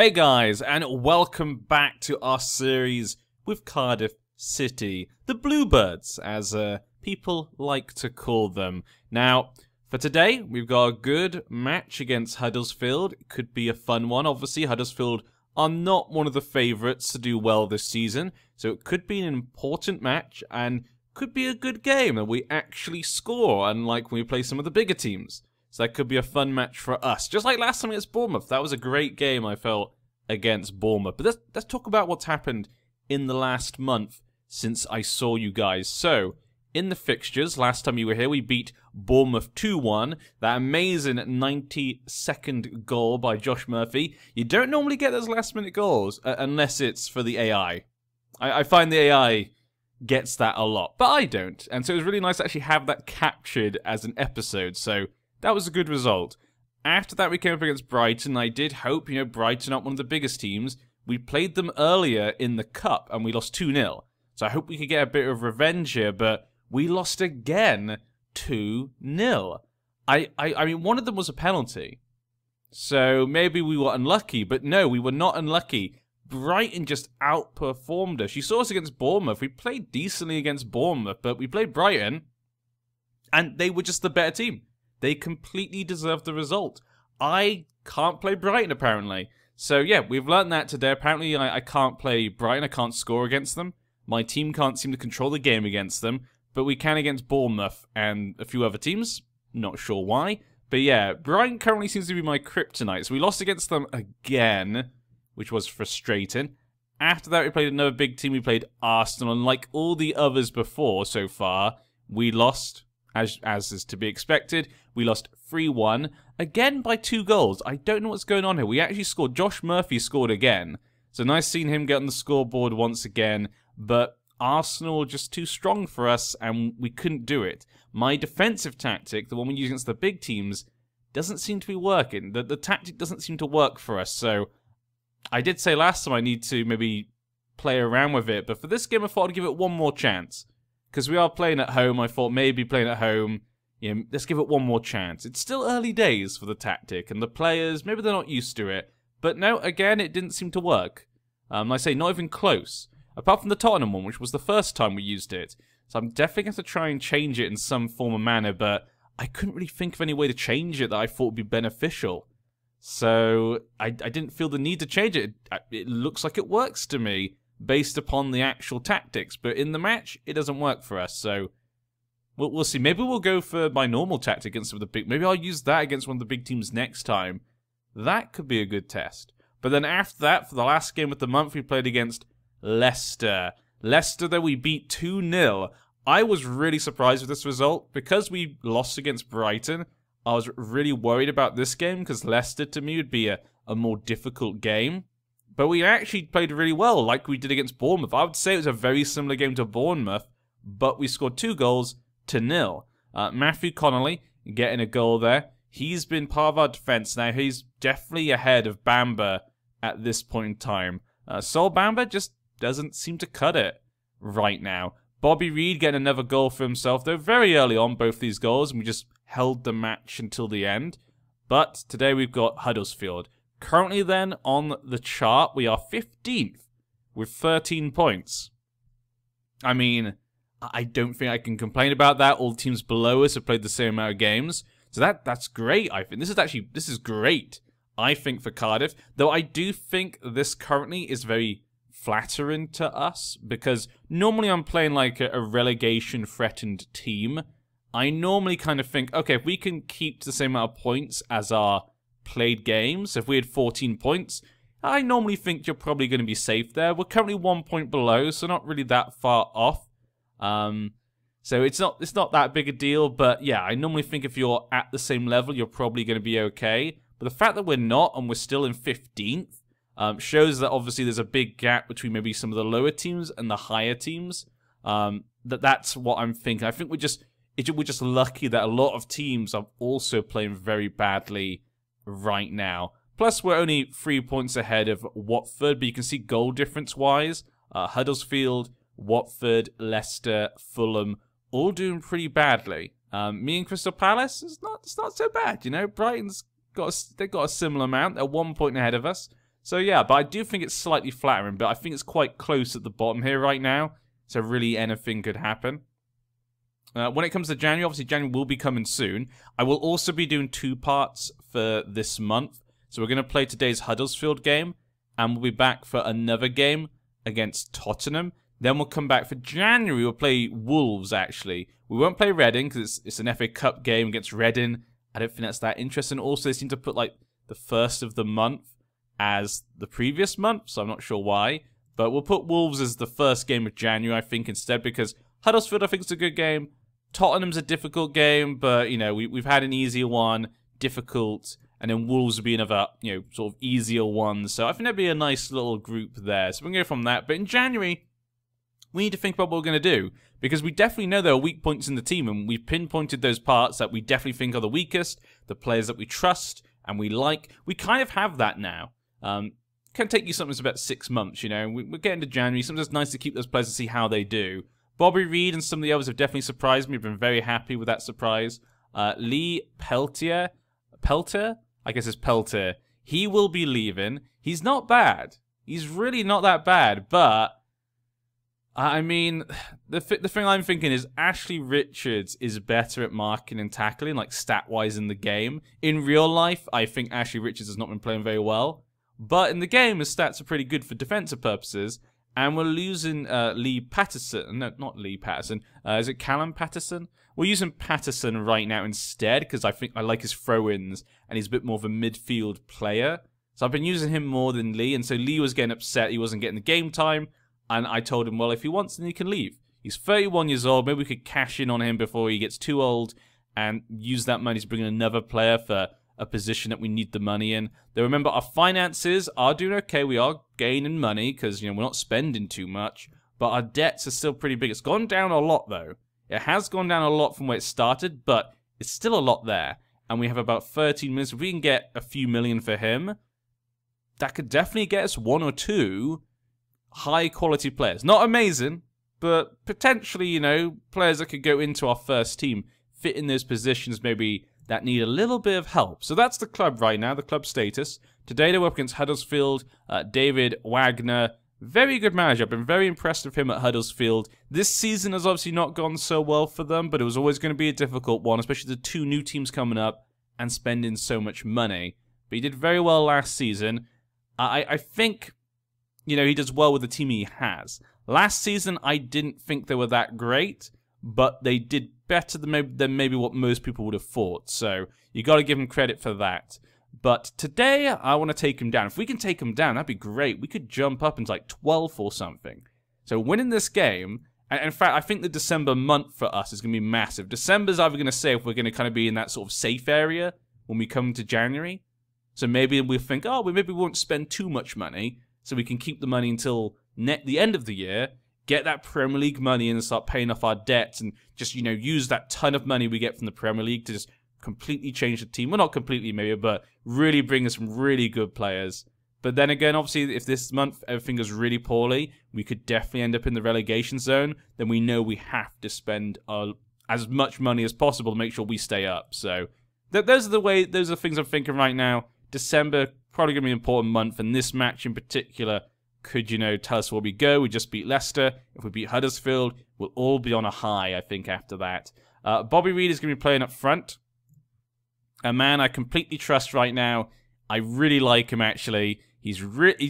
Hey guys, and welcome back to our series with Cardiff City, the Bluebirds, as people like to call them. Now, for today, we've got a good match against Huddersfield. It could be a fun one. Obviously, Huddersfield are not one of the favourites to do well this season, so it could be an important match and could be a good game that we actually score, unlike when we play some of the bigger teams. So that could be a fun match for us. Just like last time against Bournemouth. That was a great game, I felt, against Bournemouth. But let's talk about what's happened in the last month since I saw you guys. So, in the fixtures, last time you were here, we beat Bournemouth 2-1. That amazing 92nd goal by Josh Murphy. You don't normally get those last-minute goals unless it's for the AI. I find the AI gets that a lot, but I don't. And so it was really nice to actually have that captured as an episode. So that was a good result. After that, we came up against Brighton. I did hope, Brighton aren't one of the biggest teams. We played them earlier in the Cup, and we lost 2-0. So I hope we could get a bit of revenge here, but we lost again 2-0. I mean, one of them was a penalty. So maybe we were unlucky, but no, we were not unlucky. Brighton just outperformed us. You saw us against Bournemouth. We played decently against Bournemouth, but we played Brighton, and they were just the better team. They completely deserved the result. I can't play Brighton, apparently. So, yeah, we've learned that today. Apparently, I can't play Brighton. I can't score against them. My team can't seem to control the game against them. But we can against Bournemouth and a few other teams. Not sure why. But, yeah, Brighton currently seems to be my kryptonite. So we lost against them again, which was frustrating. After that, we played another big team. We played Arsenal. And like all the others before so far, we lost, as is to be expected. We lost 3-1, again by 2 goals. I don't know what's going on here. We actually scored. Josh Murphy scored again. So nice seeing him get on the scoreboard once again. But Arsenal were just too strong for us, and we couldn't do it. My defensive tactic, the one we use against the big teams, doesn't seem to be working. The tactic doesn't seem to work for us. So I did say last time I need to maybe play around with it. But for this game, I thought I'd give it one more chance. Because we are playing at home, I thought maybe playing at home, let's give it one more chance. It's still early days for the tactic, and the players, maybe they're not used to it. But no, again, it didn't seem to work. I say, not even close. Apart from the Tottenham one, which was the first time we used it. So I'm definitely going to try and change it in some form or manner, but I couldn't really think of any way to change it that I thought would be beneficial. So I didn't feel the need to change it. It looks like it works to me, based upon the actual tactics. But in the match, it doesn't work for us, so we'll see. Maybe we'll go for my normal tactic against some of the big... Maybe I'll use that against one of the big teams next time. That could be a good test. But then after that, for the last game of the month, we played against Leicester. Leicester, though, we beat 2-0. I was really surprised with this result. Because we lost against Brighton, I was really worried about this game, because Leicester, to me, would be a more difficult game. But we actually played really well, like we did against Bournemouth. I would say it was a very similar game to Bournemouth, but we scored 2 goals to 0. Matthew Connolly getting a goal there. He's been part of our defence now. He's definitely ahead of Bamba at this point in time. Sol Bamba just doesn't seem to cut it right now. Bobby Reed getting another goal for himself, though very early on, both these goals, and we just held the match until the end. But today we've got Huddersfield. Currently then, on the chart, we are 15th with 13 points. I mean, I don't think I can complain about that. All the teams below us have played the same amount of games. So that's great, I think. This is great, I think, for Cardiff. Though I do think this currently is very flattering to us. Because normally I'm playing like a relegation-threatened team. I normally kind of think, okay, if we can keep the same amount of points as our played games, if we had 14 points, I normally think you're probably going to be safe there. We're currently 1 point below, so not really that far off. So it's not that big a deal, but yeah, I normally think if you're at the same level, you're probably going to be okay. But the fact that we're not, and we're still in 15th, shows that obviously there's a big gap between maybe some of the lower teams and the higher teams. That's what I'm thinking. I think we're just lucky that a lot of teams are also playing very badly right now. Plus, we're only 3 points ahead of Watford, but you can see goal difference-wise, Huddersfield, Watford, Leicester, Fulham, all doing pretty badly. Me and Crystal Palace, it's not so bad, Brighton's they've got a similar amount. They're 1 point ahead of us. So yeah, but I do think it's slightly flattering, but I think it's quite close at the bottom here right now. So really anything could happen. When it comes to January, obviously January will be coming soon. I will also be doing 2 parts for this month. So we're going to play today's Huddersfield game, and we'll be back for another game against Tottenham. Then we'll come back for January. We'll play Wolves, actually. We won't play Reading because it's an FA Cup game against Reading. I don't think that's that interesting. Also, they seem to put like the first of the month as the previous month, so I'm not sure why. But we'll put Wolves as the first game of January, I think, instead, because Huddersfield, I think, is a good game. Tottenham's a difficult game, but, you know, we've had an easier one, difficult, and then Wolves will be another, you know, sort of easier one. So I think that'd be a nice little group there. So we can go from that. But in January, we need to think about what we're going to do, because we definitely know there are weak points in the team, and we've pinpointed those parts that we definitely think are the weakest, the players that we trust and we like. We kind of have that now. Can take you something that's about 6 months, you know. We're getting to January. Sometimes it's nice to keep those players and see how they do. Bobby Reed and some of the others have definitely surprised me. I've been very happy with that surprise. Lee Peltier, I guess it's Peltier. He will be leaving. He's not bad. He's really not that bad, but I mean, the thing I'm thinking is Ashley Richards is better at marking and tackling, like stat-wise in the game. In real life, I think Ashley Richards has not been playing very well. But in the game, his stats are pretty good for defensive purposes. And we're losing Lee Patterson. No, not Lee Patterson. Is it Callum Patterson? We're using Patterson right now instead because I think I like his throw-ins and he's a bit more of a midfield player. So I've been using him more than Lee. And so Lee was getting upset he wasn't getting the game time. And I told him, well, if he wants, then he can leave. He's 31 years old. Maybe we could cash in on him before he gets too old and use that money to bring in another player for a position that we need the money in. Though remember, our finances are doing okay. We are gaining money because, you know, we're not spending too much. But our debts are still pretty big. It's gone down a lot, though. It has gone down a lot from where it started, but it's still a lot there. And we have about 13 minutes. If we can get a few million for him, that could definitely get us 1 or 2 high-quality players. Not amazing, but potentially, you know, players that could go into our first team, fit in those positions maybe that need a little bit of help. So that's the club right now, the club status. Today they're up against Huddersfield. David Wagner, very good manager. I've been very impressed with him at Huddersfield. This season has obviously not gone so well for them, but it was always going to be a difficult one, especially the 2 new teams coming up and spending so much money. But he did very well last season. I think, you know, he does well with the team he has. Last season, I didn't think they were that great, but they did better than maybe what most people would have thought. So you got to give him credit for that. But today, I want to take him down. If we can take him down, that'd be great. We could jump up into like 12th or something. So winning this game, and in fact, I think the December month for us is going to be massive. December's either going to say if we're going to kind of be in that sort of safe area when we come to January. So maybe we'll think, oh, maybe we won't spend too much money, so we can keep the money until the end of the year, get that Premier League money and start paying off our debts and just, you know, use that ton of money we get from the Premier League to just completely change the team. Well, not completely maybe, but really bring us some really good players. But then again, obviously, if this month everything goes really poorly, we could definitely end up in the relegation zone. Then we know we have to spend as much money as possible to make sure we stay up. So those are the things I'm thinking right now. December, probably going to be an important month, and this match in particular could, you know, tell us where we go. We just beat Leicester. If we beat Huddersfield, we'll all be on a high, I think, after that. Bobby Reed is going to be playing up front. A man I completely trust right now. I really like him, actually. He's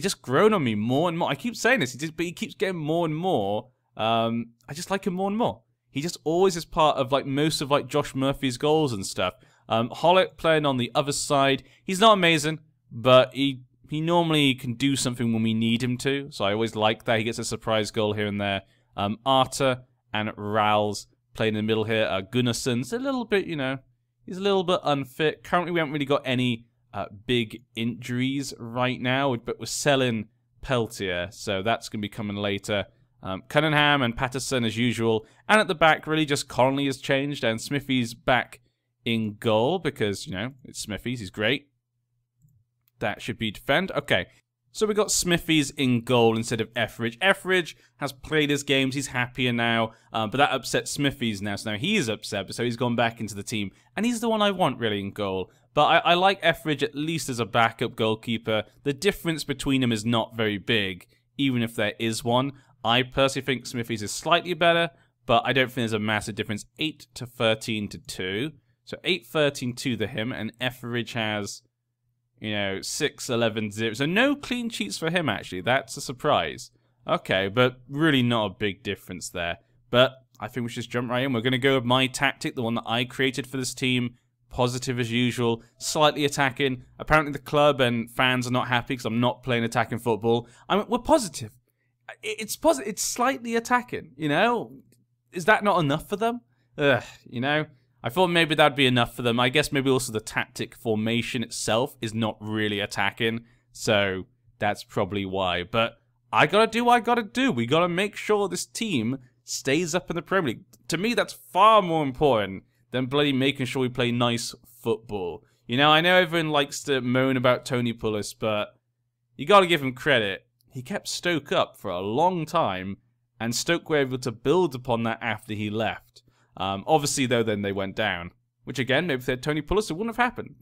just grown on me more and more. I keep saying this, but he keeps getting more and more. I just like him more and more. He just always is part of like most of like Josh Murphy's goals and stuff. Hollett playing on the other side. He's not amazing, but he normally can do something when we need him to. So I always like that. He gets a surprise goal here and there. Arter and Rowles playing in the middle here. Gunnarsson's a little bit, you know, he's a little bit unfit. Currently, we haven't really got any big injuries right now, but we're selling Peltier, so that's going to be coming later. Cunningham and Patterson as usual. And at the back, really just Connolly has changed, and Smithy's back in goal because, you know, it's Smithy's. He's great. That should be defend. Okay, so we got Smithy's in goal instead of Etheridge. Etheridge has played his games. He's happier now, but that upsets Smithy's now. So now he's upset, so he's gone back into the team. And he's the one I want, really, in goal. But I like Etheridge at least as a backup goalkeeper. The difference between them is not very big, even if there is one. I personally think Smithies is slightly better, but I don't think there's a massive difference. 8 to 13 to 2. So 8-13 to him, and Etheridge has, 6-11-0. So no clean sheets for him, actually. That's a surprise. Okay, but really not a big difference there. But I think we should just jump right in. We're going to go with my tactic, the one that I created for this team. Positive as usual, slightly attacking. Apparently the club and fans are not happy because I'm not playing attacking football. We're positive. It's positive. It's slightly attacking, Is that not enough for them? I thought maybe that'd be enough for them. I guess maybe also the tactic formation itself is not really attacking. So that's probably why. But I gotta do what I gotta do. We gotta make sure this team stays up in the Premier League. To me, that's far more important than bloody making sure we play nice football. I know everyone likes to moan about Tony Pulis, but you gotta give him credit. He kept Stoke up for a long time, and Stoke were able to build upon that after he left. Obviously, though, then they went down. Which, again, maybe if they had Tony Pulis, it wouldn't have happened.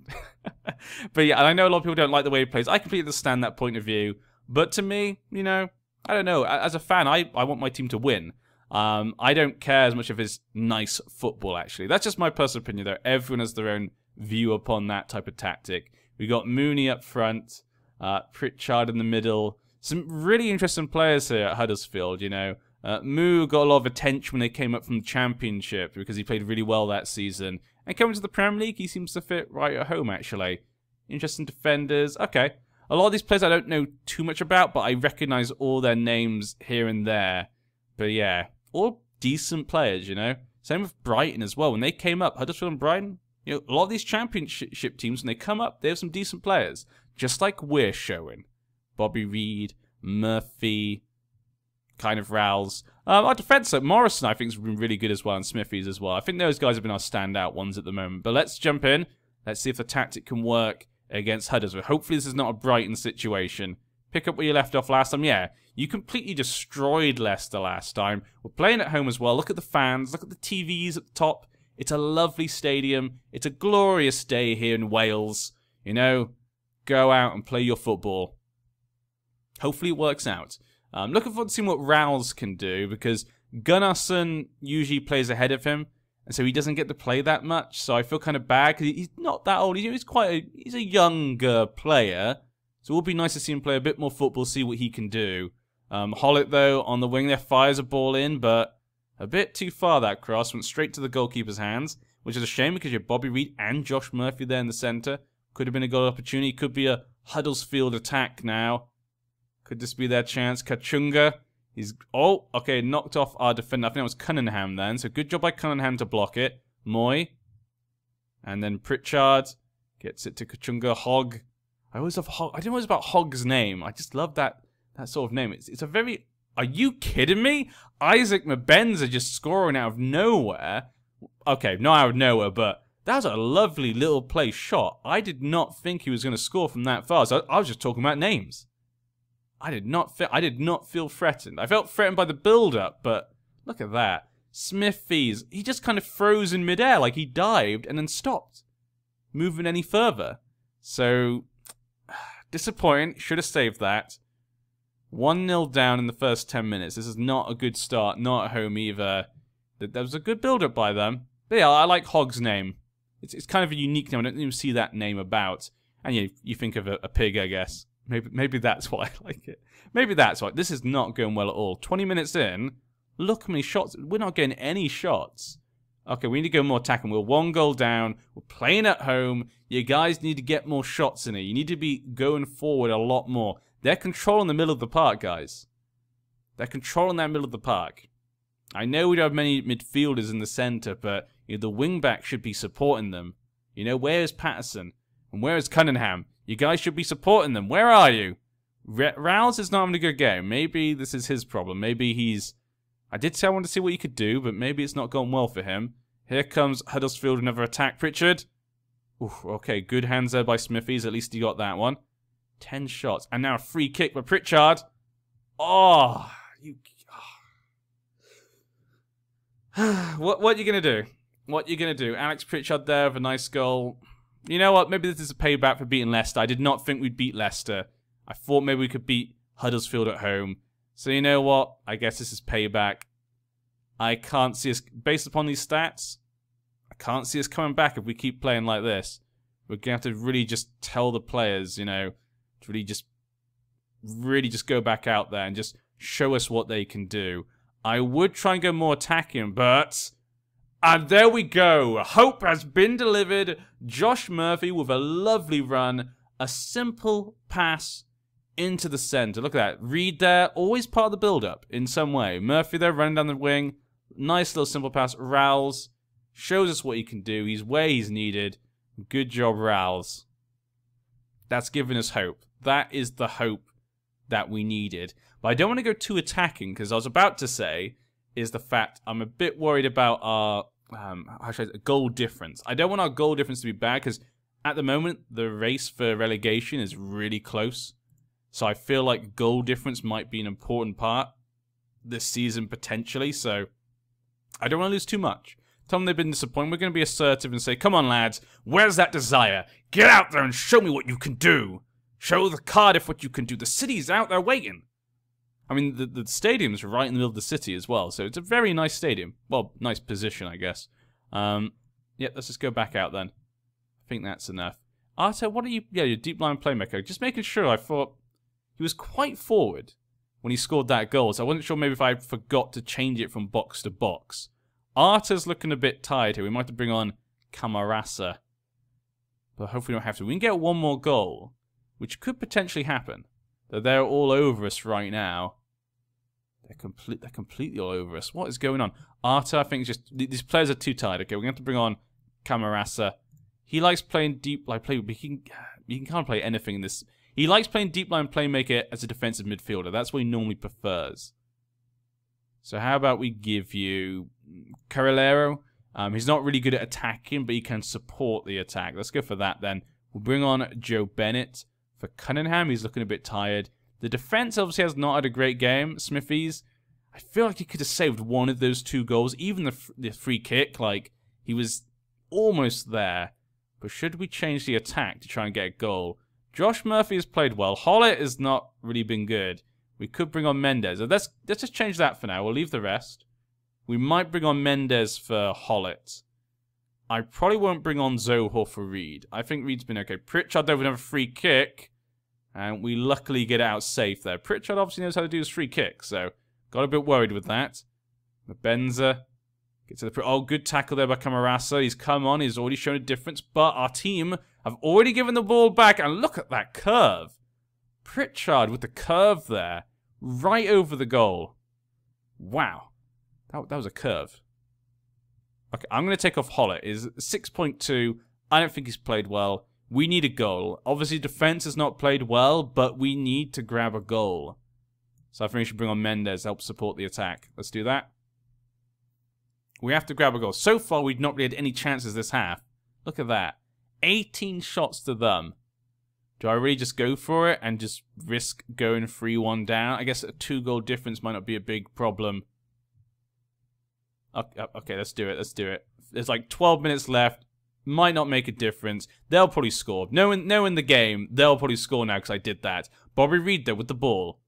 But yeah, and I know a lot of people don't like the way he plays. I completely understand that point of view. But to me, I don't know. As a fan, I want my team to win. I don't care as much if it's nice football, actually. That's just my personal opinion, though. Everyone has their own view upon that type of tactic. We got Mooney up front, Pritchard in the middle. Some really interesting players here at Huddersfield, Moo got a lot of attention when they came up from the Championship because he played really well that season. And coming to the Premier League, he seems to fit right at home, actually. Interesting defenders. Okay. A lot of these players I don't know too much about, but I recognise all their names here and there. But yeah, all decent players, Same with Brighton as well. When they came up, Huddersfield and Brighton, a lot of these Championship teams, when they come up, they have some decent players. Just like we're showing. Bobby Reed, Murphy, kind of Rouse. Our defence, Morrison, I think, has been really good as well, and Smithies as well. I think those guys have been our standout ones at the moment. But let's jump in. Let's see if the tactic can work against Huddersfield. Hopefully this is not a Brighton situation. Pick up where you left off last time. Yeah, you completely destroyed Leicester last time. We're playing at home as well. Look at the fans. Look at the TVs at the top. It's a lovely stadium. It's a glorious day here in Wales. Go out and play your football. Hopefully it works out. I'm looking forward to seeing what Rouse can do, because Gunnarsson usually plays ahead of him, and so he doesn't get to play that much. So I feel kind of bad because he's not that old. He's a younger player, so it would be nice to see him play a bit more football, see what he can do. Hollett, though, on the wing there, fires a ball in, but a bit too far. That cross went straight to the goalkeeper's hands, which is a shame because you have Bobby Reed and Josh Murphy there in the centre. Could have been a goal opportunity. Could be a Huddersfield attack now. Could this be their chance? Kachunga. Okay, knocked off our defender. I think that was Cunningham then. So good job by Cunningham to block it. Moy. And then Pritchard gets it to Kachunga. Hogg. I always love Hogg. I don't know what's about Hogg's name. I just love that sort of name. It's a very... Are you kidding me? Isaac Mbenza just scoring out of nowhere. Okay, not out of nowhere, but that was a lovely little play shot. I did not think he was going to score from that far. So I was just talking about names. I did not feel threatened. I felt threatened by the build-up, but look at that. Smithies, he just kind of froze in midair, like he dived and then stopped moving any further. So, disappointing. Should have saved that. 1-0 down in the first 10 minutes. This is not a good start. Not at home either. There was a good build-up by them. But yeah, I like Hogg's name. It's kind of a unique name. I don't even see that name about. And you think of a pig, I guess. Maybe that's why I like it. Maybe that's why. This is not going well at all. 20 minutes in, look how many shots. We're not getting any shots. Okay, we need to go more attacking. We're 1 goal down. We're playing at home. You guys need to get more shots in it. You need to be going forward a lot more. They're controlling the middle of the park, guys. They're controlling that middle of the park. I know we don't have many midfielders in the centre, but the wing-back should be supporting them. Where is Patterson? And where is Cunningham? You guys should be supporting them. Where are you? Rouse is not having a good game. Maybe this is his problem. Maybe he's... I did say I wanted to see what he could do, but maybe it's not gone well for him. Here comes Huddersfield, another attack. Pritchard. Oof, okay, good hands there by Smithies. At least he got that one. 10 shots. And now a free kick by Pritchard. Oh, you... Oh. What are you going to do? What are you going to do? Alex Pritchard there with a nice goal. You know what? Maybe this is a payback for beating Leicester. I did not think we'd beat Leicester. I thought maybe we could beat Huddersfield at home. So you know what? I guess this is payback. I can't see us, based upon these stats, I can't see us coming back if we keep playing like this. We're going to have to really just tell the players, you know, to really just go back out there and just show us what they can do. I would try and go more attacking, but... And there we go. Hope has been delivered. Josh Murphy with a lovely run. A simple pass into the centre. Look at that. Reed there. Always part of the build-up in some way. Murphy there running down the wing. Nice little simple pass. Rowles shows us what he can do. He's where he's needed. Good job, Rowles. That's giving us hope. That is the hope that we needed. But I don't want to go too attacking, because I was about to say is the fact I'm a bit worried about our how should I say, goal difference. I don't want our goal difference to be bad, because at the moment the race for relegation is really close. So I feel like goal difference might be an important part this season potentially. So I don't want to lose too much. Tell them they've been disappointed. We're going to be assertive and say, come on lads, where's that desire? Get out there and show me what you can do. Show the Cardiff what you can do. The city's out there waiting. I mean, the stadium's right in the middle of the city as well, so it's a very nice stadium. Well, nice position, I guess. Yeah, let's just go back out then. I think that's enough. Arta, what are you... Yeah, your deep line playmaker. Just making sure. I thought he was quite forward when he scored that goal, so I wasn't sure maybe if I forgot to change it from box to box. Arta's looking a bit tired here. We might have to bring on Camarasa. But hopefully we don't have to. We can get one more goal, which could potentially happen. Though they're all over us right now. They're completely all over us. What is going on? Arta, I think, just these players are too tired. Okay, we're going to have to bring on Camarasa. He likes playing deep line play. He can't play anything in this. He likes playing deep line playmaker as a defensive midfielder. That's what he normally prefers. So how about we give you Carrilero? He's not really good at attacking, but he can support the attack. Let's go for that then. We'll bring on Joe Bennett. For Cunningham, he's looking a bit tired. The defense obviously has not had a great game. Smithies, I feel like he could have saved one of those two goals. Even the free kick, like, he was almost there. But should we change the attack to try and get a goal? Josh Murphy has played well. Hollett has not really been good. We could bring on Mendes. Let's just change that for now. We'll leave the rest. We might bring on Mendes for Hollett. I probably won't bring on Zoho for Reed. I think Reed's been okay. Pritchard over another free kick. And we luckily get out safe there. Pritchard obviously knows how to do his free kick, so got a bit worried with that. Benza gets to the... Oh, good tackle there by Camarasa. He's come on. He's already shown a difference. But our team have already given the ball back. And look at that curve. Pritchard with the curve there. Right over the goal. Wow. That was a curve. Okay, I'm going to take off Hollett. Is 6.2. I don't think he's played well. We need a goal. Obviously, defense has not played well, but we need to grab a goal. So I think we should bring on Mendes to help support the attack. Let's do that. We have to grab a goal. So far, we've not really had any chances this half. Look at that. 18 shots to them. Do I really just go for it and just risk going 3-1 down? I guess a 2-goal difference might not be a big problem. Okay, let's do it. Let's do it. There's like 12 minutes left. Might not make a difference. They'll probably score. Knowing the game, they'll probably score now because I did that. Bobby Reed, though, with the ball.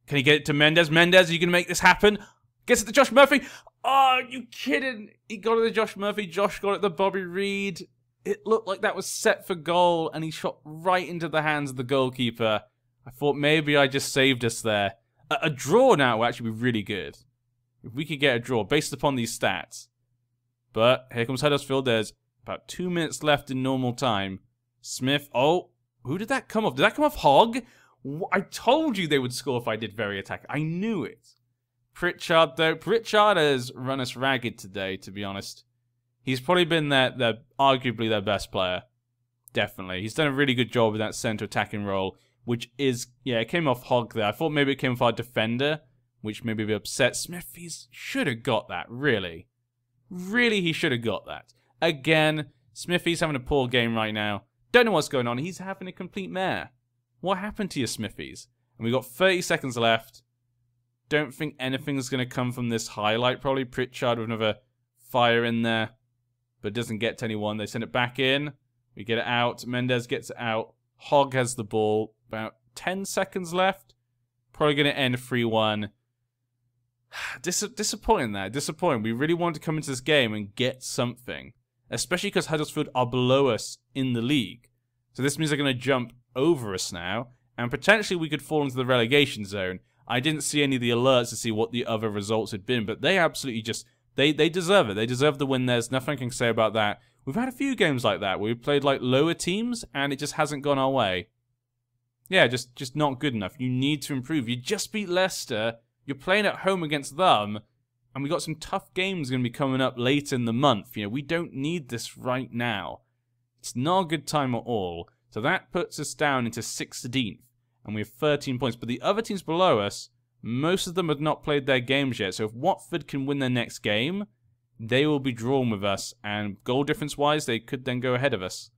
Can he get it to Mendes? Mendes, are you going to make this happen? Gets it to Josh Murphy. Oh, you kidding? He got it to Josh Murphy. Josh got it to Bobby Reed. It looked like that was set for goal, and he shot right into the hands of the goalkeeper. I thought maybe I just saved us there. A draw now would actually be really good. If we could get a draw based upon these stats. But here comes Huddersfield. There's about 2 minutes left in normal time. Smith. Oh, who did that come off? Did that come off Hogg? I told you they would score if I did very attack. I knew it. Pritchard, though. Pritchard has run us ragged today, to be honest. He's probably been arguably their best player. Definitely. He's done a really good job in that centre attacking role, which is, yeah, it came off Hogg there. I thought maybe it came off our defender, which maybe be upset. Smith, he should have got that, really. Really, he should have got that. Again, Smithy's having a poor game right now. Don't know what's going on. He's having a complete mare. What happened to your Smithies? And we've got 30 seconds left. Don't think anything's going to come from this highlight. Probably Pritchard with another fire in there. But it doesn't get to anyone. They send it back in. We get it out. Mendes gets it out. Hogg has the ball. About 10 seconds left. Probably going to end 3-1. Disappointing that. Disappointing. We really wanted to come into this game and get something. Especially because Huddersfield are below us in the league. So this means they're going to jump over us now. And potentially we could fall into the relegation zone. I didn't see any of the alerts to see what the other results had been. But they absolutely just... They deserve it. They deserve the win. There's nothing I can say about that. We've had a few games like that where we've played like lower teams and it just hasn't gone our way. Yeah, just not good enough. You need to improve. You just beat Leicester. You're playing at home against them. And we got some tough games going to be coming up later in the month. You know, we don't need this right now. It's not a good time at all. So that puts us down into 16th. And we have 13 points. But the other teams below us, most of them have not played their games yet. So if Watford can win their next game, they will be drawn with us. And goal difference-wise, they could then go ahead of us.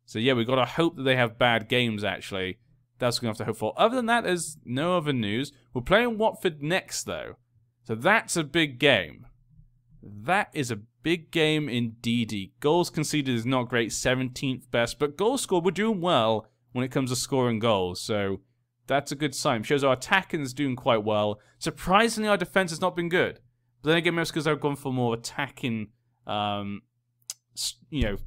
So yeah, we've got to hope that they have bad games, actually. That's what we're going to have to hope for. Other than that, there's no other news. We're playing Watford next, though. So that's a big game. That is a big game indeed. Goals conceded is not great, 17th best. But goals scored, we're doing well when it comes to scoring goals. So that's a good sign. It shows our attacking is doing quite well. Surprisingly, our defense has not been good. But then again, maybe it's because I've gone for more attacking, you know,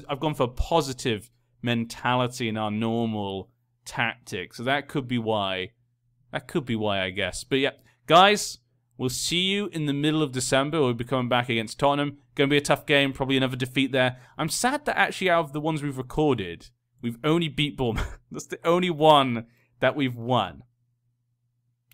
I've gone for a positive mentality in our normal tactic. So that could be why. That could be why, I guess. But yeah, guys, we'll see you in the middle of December. We'll be coming back against Tottenham. Going to be a tough game. Probably another defeat there. I'm sad that actually out of the ones we've recorded, we've only beat Bournemouth. That's the only one that we've won.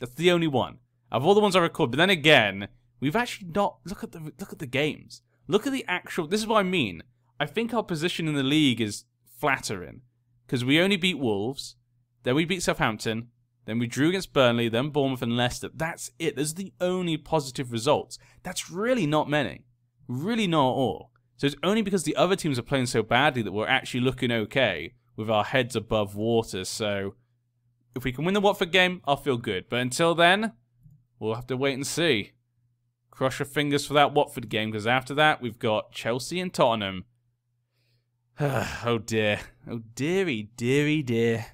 That's the only one. Of all the ones I recorded. But then again, we've actually not... Look at the games. Look at the actual... This is what I mean. I think our position in the league is flattering. Because we only beat Wolves. Then we beat Southampton. Then we drew against Burnley. Then Bournemouth and Leicester. That's it. Those are the only positive results. That's really not many. Really not at all. So it's only because the other teams are playing so badly that we're actually looking okay with our heads above water. So if we can win the Watford game, I'll feel good. But until then, we'll have to wait and see. Cross your fingers for that Watford game, because after that, we've got Chelsea and Tottenham. Oh dear. Oh dearie, dearie, dear.